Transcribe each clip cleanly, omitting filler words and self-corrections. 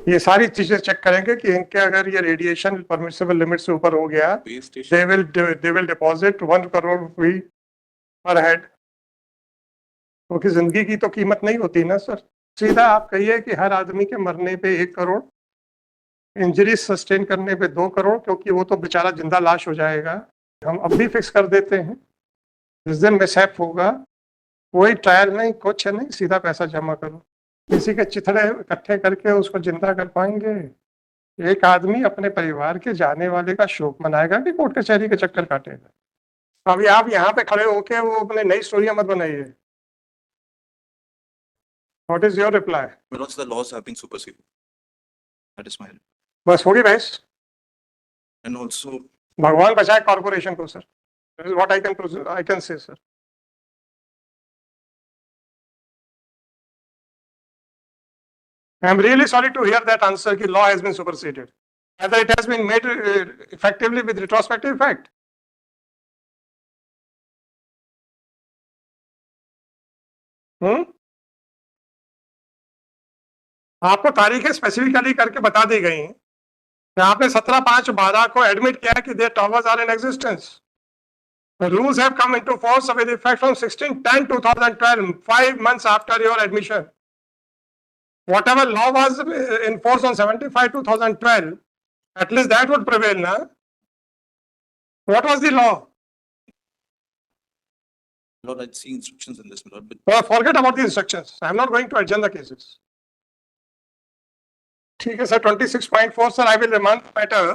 ये सारी चीजें चेक करेंगे कि इनके अगर ये रेडिएशन परमिसिबल लिमिट से ऊपर हो गया, दे विल डिपॉजिट 1 करोड़ रुपये पर हेड, क्योंकि जिंदगी की तो कीमत नहीं होती ना सर। सीधा आप कहिए कि हर आदमी के मरने पे 1 करोड़, इंजरी सस्टेन करने पे 2 करोड़, क्योंकि वो तो बेचारा जिंदा लाश हो जाएगा। हम अब भी फिक्स कर देते हैं, जिस दिन मिसहैप होगा कोई ट्रायल नहीं, कुछ नहीं, सीधा पैसा जमा करो। किसी के चिथड़े इकट्ठे करके उसको जिंदा कर पाएंगे? एक आदमी अपने परिवार के जाने वाले का शोक मनाएगा कि कोर्ट कचहरी के चक्कर काटेगा? अभी आप यहाँ पे खड़े होके वो अपने नई स्टोरियां मत बनाइए। What is your reply? The laws have been superseded. That is my. बस होगी बहस। And also, भगवान बचाए कॉर्पोरेशन को sir. This is what I can say, sir. I am really sorry to hear that answer कि law has been superseded. Whether it has been made effectively with retrospective effect. आपको तारीखें specifically करके बता दी गई हैं। आपने 17/5/12 को एडमिट किया कि their towers are in existence. The rules have come into force with effect from 16/10/2012, 5 months after your admission. Whatever law was in force on 17/5/2012, at least that would prevail, na? What was the law? Lord, I see instructions in this, Lord. But forget about the instructions. I am not going to adjourn the cases. ठीक है sir. 26.4 sir, I will remand the matter,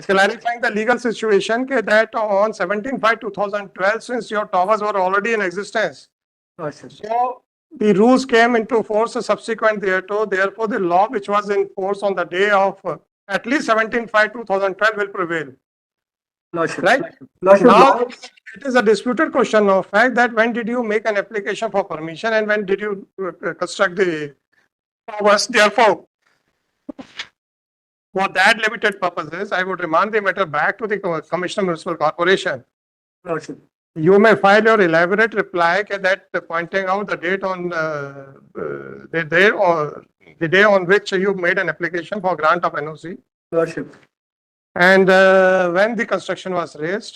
clarifying the legal situation that on 17/5/2012, since your towers were already in existence, so the rules came into force subsequent thereto. Therefore, the law which was in force on the day of at least 17/5/2012 will prevail. Right? Now, it is a disputed question of fact that when did you make an application for permission and when did you construct the towers? Therefore, for that limited purposes, I would remand the matter back to the Commissioner Municipal Corporation. You may file your elaborate reply that pointing out the date on the day on which you made an application for grant of NOC. And when the construction was raised,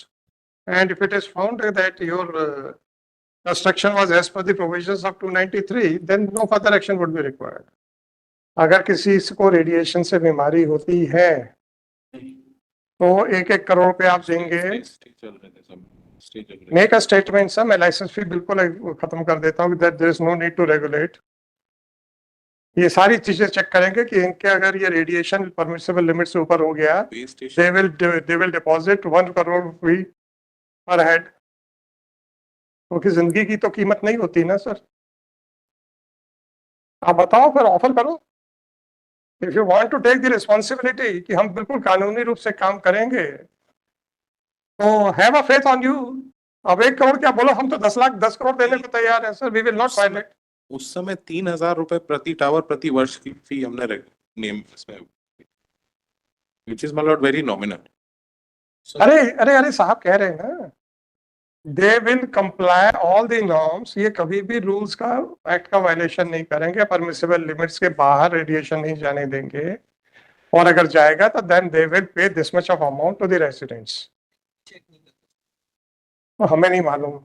and if it is found that your construction was as per the provisions of 293, then no further action would be required. अगर किसी को radiation से बीमारी होती है तो 1-1 करोड़ पे आप देंगे। मेक अ स्टेटमेंट सर, मैं लाइसेंस फी बिल्कुल खत्म कर देता हूँ, that there is no need to regulate. ये सारी चीजें चेक करेंगे कि इनके अगर ये रेडिएशन परमिसिबल लिमिट से ऊपर हो गया, दे विल डिपॉजिट 1 करोड़ रुपये पर हेड, क्योंकि जिंदगी की तो कीमत नहीं होती ना सर। आप बताओ, फिर ऑफर करो। If you want to take the responsibility कि हम बिल्कुल कानूनी रूप से काम करेंगे, तो have a faith on you. अब 1 करोड़ क्या बोलो, हम तो 10 लाख 10 करोड़ देने को तैयार है sir. We will not violate. उस समय 3,000 रुपए प्रति टावर प्रति वर्ष की फी हमने नेम इसमें, which is my lord very nominal. अरे साहब कह रहे हैं ना, they will comply all the norms. ये कभी भी रूल्स का एक्ट का वायलेशन नहीं करेंगे, परमिसिबल लिमिट्स के बाहर रेडिएशन नहीं जाने देंगे, और अगर जाएगा तो then they will pay this much of amount to the residents. तो हमें नहीं मालूम,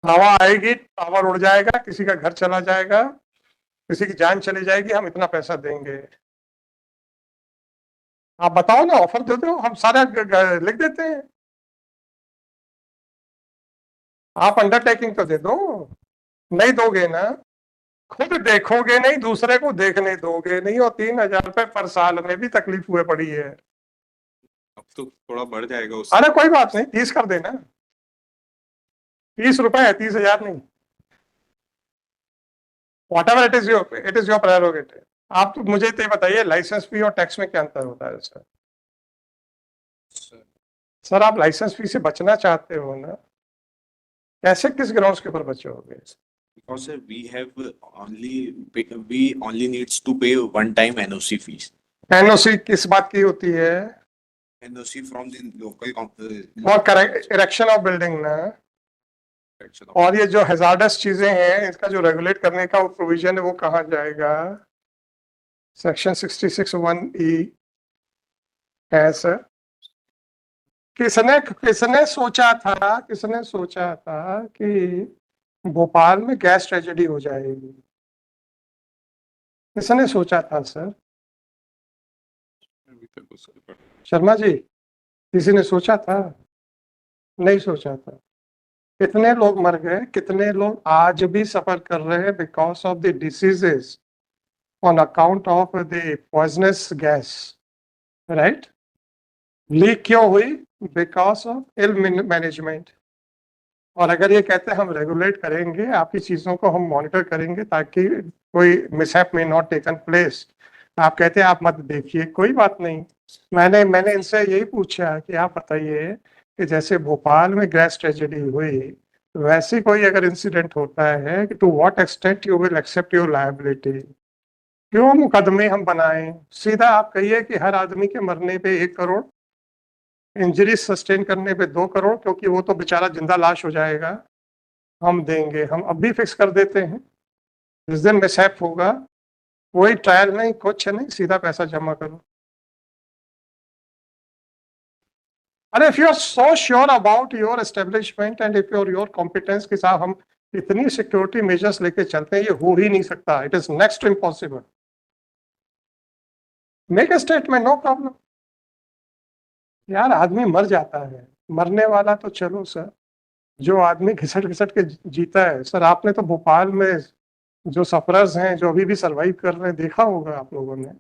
हवा आएगी, टावर उड़ जाएगा, किसी का घर चला जाएगा, किसी की जान चली जाएगी, हम इतना पैसा देंगे। आप बताओ ना, ऑफर दे दो, हम सारा लिख देते हैं। आप अंडरटेकिंग तो दे दो। नहीं दोगे ना, खुद देखोगे नहीं, दूसरे को देखने दोगे नहीं, और 3,000 रुपए पर साल में भी तकलीफ हुए पड़ी है। अब तो थोड़ा बढ़ जाएगा उससे। अरे कोई बात नहीं, 30 कर देना। 30 रुपए है, 30,000 नहीं। Whatever it is your prerogative. आप तो मुझे तो बताइए, लाइसेंस फी और टैक्स में क्या अंतर होता है सर? सर आप लाइसेंस फी से बचना चाहते हो ना, कैसे, किस ग्राउंड्स के ऊपर बचोगे? Because sir, we only needs to pay one time NOC fees. NOC किस बात की होती है? NOC from the local और करेक्ट इरेक्शन ऑफ बिल्डिंग ना, और ये जो हैजार्डस चीजें हैं, इसका जो रेगुलेट करने का प्रोविजन है वो कहाँ जाएगा? सेक्शन 66(1)(e है सर। किसने सोचा था कि भोपाल में गैस ट्रेजेडी हो जाएगी? किसने सोचा था सर? अभी तक उसके पर शर्मा जी, किसी ने सोचा था? नहीं सोचा था। कितने लोग मर गए, कितने लोग आज भी सफर कर रहे हैं because of the diseases on account of the poisonous gas, right? Leak क्यों हुई? Because of ill management. और अगर ये कहते हैं हम रेगुलेट करेंगे, आपकी चीजों को हम मॉनिटर करेंगे ताकि कोई मिसहैप में नॉट टेकन प्लेस, आप कहते हैं आप मत देखिए, कोई बात नहीं। मैंने इनसे यही पूछा कि आप बताइए कि जैसे भोपाल में गैस ट्रेजेडी हुई, वैसे कोई अगर इंसिडेंट होता है कि to what extent you will accept your liability? क्यों मुकदमे हम बनाएं? सीधा आप कहिए कि हर आदमी के मरने पे 1 करोड़, इंजरी सस्टेन करने पे 2 करोड़, क्योंकि वो तो बेचारा जिंदा लाश हो जाएगा, हम देंगे। हम अब भी फिक्स कर देते हैं, जिस दिन मिसहैप होगा कोई ट्रायल नहीं, कुछ नहीं, सीधा पैसा जमा करो। अरे if you are so sure about your establishment and if your competence के साथ हम इतनी सिक्योरिटी मेजर्स लेके चलते हैं, ये हो ही नहीं सकता, it is next to impossible. Make a statement, no problem. यार आदमी मर जाता है, मरने वाला तो चलो सर, जो आदमी घिसट घिसट के जीता है सर। आपने तो भोपाल में जो सफरर्स हैं, जो अभी भी सरवाइव कर रहे हैं, देखा होगा आप लोगों ने।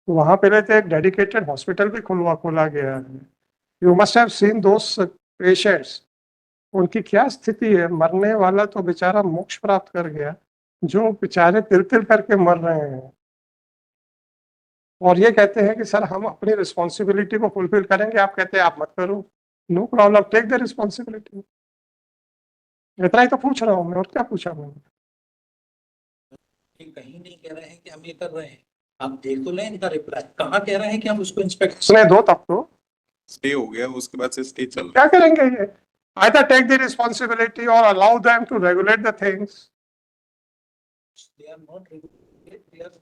वहां पहले तो एक डेडिकेटेड हॉस्पिटल भी खोला गया है। You must have seen those patients, उनकी क्या स्थिति है। मरने वाला तो बेचारा मोक्ष प्राप्त कर गया, जो बेचारे तिल तिल करके मर रहे हैं, और ये कहते हैं कि सर हम अपनी रिस्पॉन्सिबिलिटी को फुलफिल करेंगे। आप कहते हैं आप मत करो, no problem, take the responsibility. इतना ही तो पूछ रहा हूँ मैं, और क्या पूछा मैंने? ये कहीं नहीं कह रहे हैं कि हम ये कर रहे हैं। आप देख तो लें इनका रिप्लाई, कहाँ कह रहे हैं कि हम उसको इंस्पेक्ट सुने दो तब तो स्टे हो गया, उसके बाद से स्टे चल रहा क्या करेंगे ये? either take the responsibility or allow them to regulate the things. They are not regulated.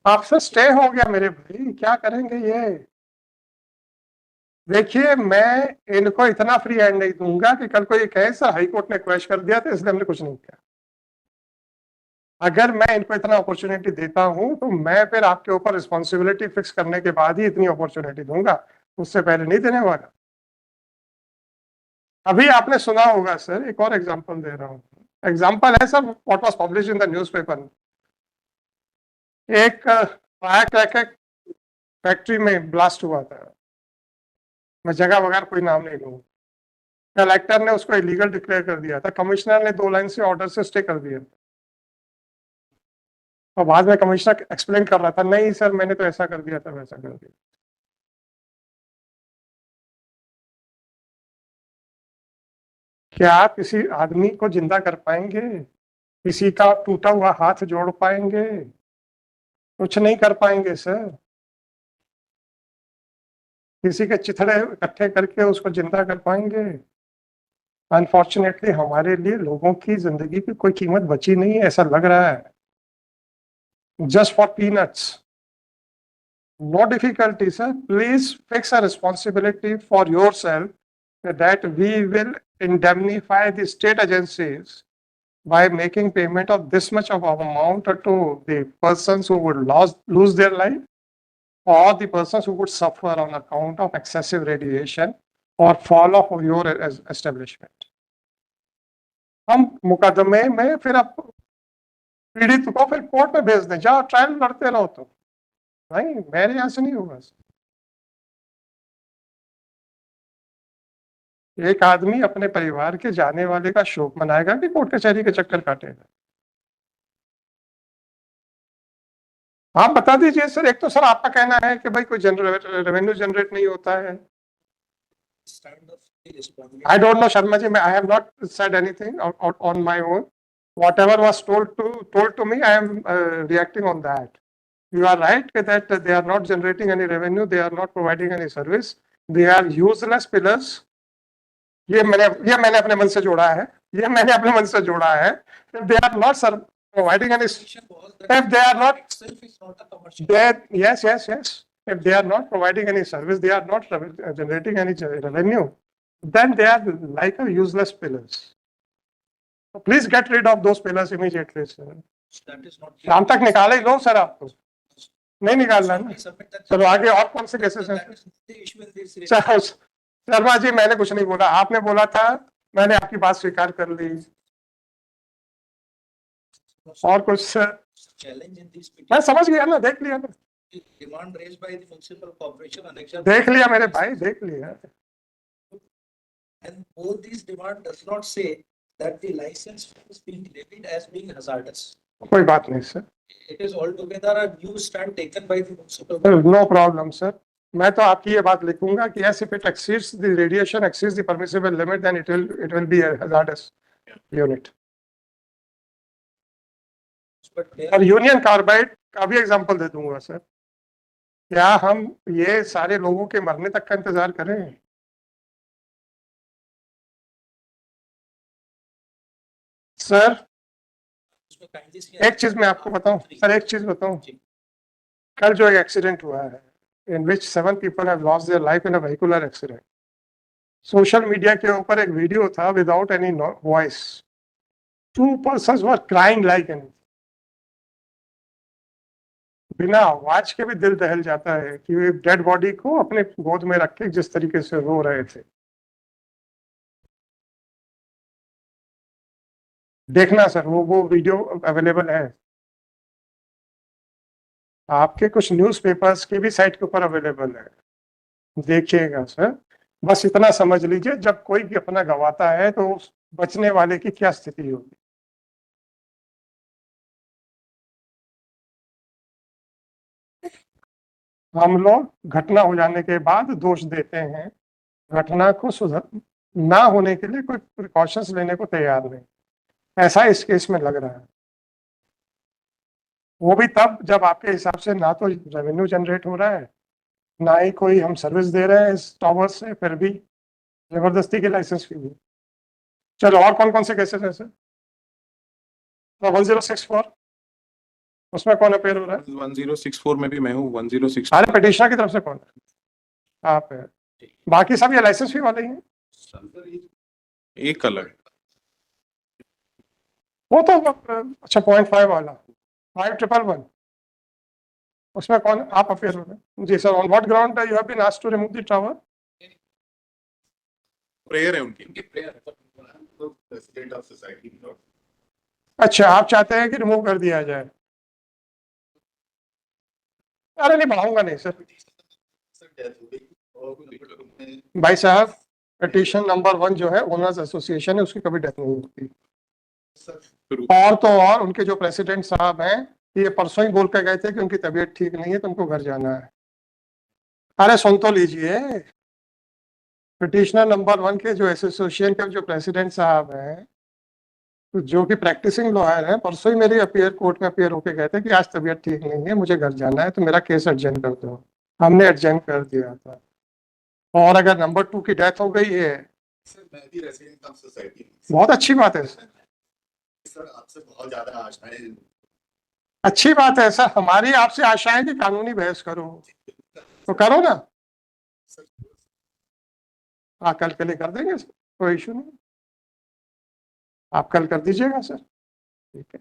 आपसे स्टे हो गया मेरे भाई, क्या करेंगे ये? देखिए मैं इनको इतना फ्री हैंड नहीं दूंगा कि कल को ये कहे सर हाई कोर्ट ने क्वैश कर दिया था इसलिए हमने कुछ नहीं किया। अगर मैं इनको इतना अपॉर्चुनिटी देता हूं तो मैं फिर आपके ऊपर रिस्पॉन्सिबिलिटी फिक्स करने के बाद ही इतनी अपॉर्चुनिटी दूंगा, उससे पहले नहीं देने वाला। अभी आपने सुना होगा सर, एक और एग्जांपल दे रहा हूं। एग्जांपल है sir what was publish in the newspaper. एक फायर क्रैकर फैक्ट्री में ब्लास्ट हुआ था, मैं जगह वगैरह कोई नाम नहीं लूंगा। कलेक्टर ने उसको इलीगल डिक्लेयर कर दिया था, कमिश्नर ने 2 लाइन से ऑर्डर से स्टे कर दिया, और बाद में कमिश्नर एक्सप्लेन कर रहा था नहीं सर मैंने तो ऐसा कर दिया था, वैसा कर दिया। क्या आप किसी आदमी को जिंदा कर पाएंगे? किसी का टूटा हुआ हाथ जोड़ पाएंगे? कुछ नहीं कर पाएंगे सर। किसी के चिथड़े इकट्ठे करके उसको जिंदा कर पाएंगे? अनफॉर्चुनेटली हमारे लिए लोगों की जिंदगी की कोई कीमत बची नहीं है, ऐसा लग रहा है। Just for peanuts. No difficulty sir, please fix a responsibility for yourself that we will indemnify the state agencies by making payment of this much of amount to the persons who would lose their life or the persons who would suffer on account of excessive radiation or fall off of your establishment. हम मुकदमे में फिर आप पीड़ित को फिर court में भेज दें, जाओ ट्रायल लड़ते रहो। तो नहीं, मेरे यहाँ से नहीं होगा। एक आदमी अपने परिवार के जाने वाले का शोक मनाएगा कि कोर्ट कचहरी के चक्कर काटेगा? आप बता दीजिए सर। एक तो सर आपका कहना है कि भाई कोई रेवेन्यू जनरेट नहीं होता है। I don't know Sharma ji, I have not said anything on my own. Whatever was told to me, I am reacting on that. You are right that they are not generating any revenue, they are not providing any service, they are useless pillars. ये मैंने अपने मन से जोड़ा है, They are not providing any, was if that they are not, itself is not a commercial. yes. If they are not providing any service, they are not generating any revenue, then they are like a useless pillars. So please get rid of those pillars immediately, sir. That is not. शाम तक निकाले ही लो sir आपको, नहीं निकालना ना. चलो आगे और कौन से केसेस हैं? That is the issue in this regard. Sir Sharma ji, मैंने कुछ नहीं बोला, आपने बोला था, मैंने आपकी बात स्वीकार कर ली. और कुछ सर? Challenge in this मैं petition, समझ गया ना, देख लिया ना, demand raised by the municipal corporation annexure. देख लिया मेरे भाई, देख लिया. And both these demand does not say that the license is being levied as being hazardous. कोई बात नहीं sir, It is altogether a new stand taken by the municipal. No problem sir. मैं तो आपकी ये बात लिखूंगा कि yes, if it exceeds the radiation exceeds the permissible limit, then it will be a hazardous unit. But there और union carbide का भी एग्जांपल दे दूंगा सर. क्या हम ये सारे लोगों के मरने तक का इंतजार करें? सर उसमें kindly see- एक चीज मैं आपको बताऊं सर, एक चीज बताऊं. कल जो एक एक्सीडेंट हुआ है, in which 7 people have lost their life in a vehicular accident. Social media के ऊपर एक वीडियो था without any voice. 2 persons were crying like anything. बिना आवाज के भी दिल दहल जाता है कि एक डेड बॉडी को अपने गोद में रख के जिस तरीके से रो रहे थे. देखना सर, वो वीडियो अवेलेबल है, आपके कुछ न्यूज़पेपर्स के भी साइट के ऊपर अवेलेबल है, देखिएगा सर. बस इतना समझ लीजिए, जब कोई भी अपना गवाता है तो उस बचने वाले की क्या स्थिति होगी. हम लोग घटना हो जाने के बाद दोष देते हैं, घटना को सुधर ना होने के लिए कोई प्रिकॉशंस लेने को तैयार नहीं. ऐसा इस केस में लग रहा है. वो भी तब जब आपके हिसाब से ना तो रेवेन्यू जनरेट हो रहा है, ना ही कोई हम सर्विस दे रहे हैं इस टावर से, फिर भी जबरदस्ती के लाइसेंस फी भी. चलो और कौन कौन से केसेस हैं सर? 1064 उसमें कौन अपेयर हो रहा है? 1064 में भी मैं हूँ. 1060 सारे पिटिशनर की तरफ से कौन है? आप है. बाकी सब ये लाइसेंस फी वाले ही हैं. एक अलग है. वो तो अच्छा 0.5 वाला 5111 उसमें कौन आप अपेयर हो रहे हैं? जी sir. On what ground you have been asked to remove the tower? Prayer है उनकी. President of society. अच्छा, आप चाहते हैं कि रिमूव कर दिया जाए? अरे नहीं, बढ़ाऊंगा नहीं सर. भाई साहब, पिटीशन नंबर 1 जो है ओनर्स एसोसिएशन है, उसकी कभी डेथ नहीं होती. और तो और उनके जो प्रेसिडेंट साहब हैं, ये परसों ही बोल के गए थे कि उनकी तबीयत ठीक नहीं है तो उनको घर जाना है. अरे सुन तो लीजिए, पिटिशनर नंबर 1 के जो एसोसिएशन के जो प्रेसिडेंट साहब हैं, जो कि प्रैक्टिसिंग लॉयर हैं, परसों ही मेरी कोर्ट में अपियर होके गए थे कि आज तबीयत ठीक नहीं है, मुझे घर जाना है, तो मेरा केस एडजेंट कर दो. हमने एडजेंट कर दिया था. और अगर नंबर 2 की डेथ हो गई है, सर मैं भी रेसिडेंट ऑफ सोसाइटी. बहुत अच्छी बात है सर. सर आपसे बहुत ज्यादा आशाएं. अच्छी बात है सर. हमारी आपसे आशाएं कि कानूनी बहस करो, तो करो ना. सर हाँ, कल के लिए कर देंगे सर, कोई इशू नहीं. आप कल कर दीजिएगा सर. ठीक है.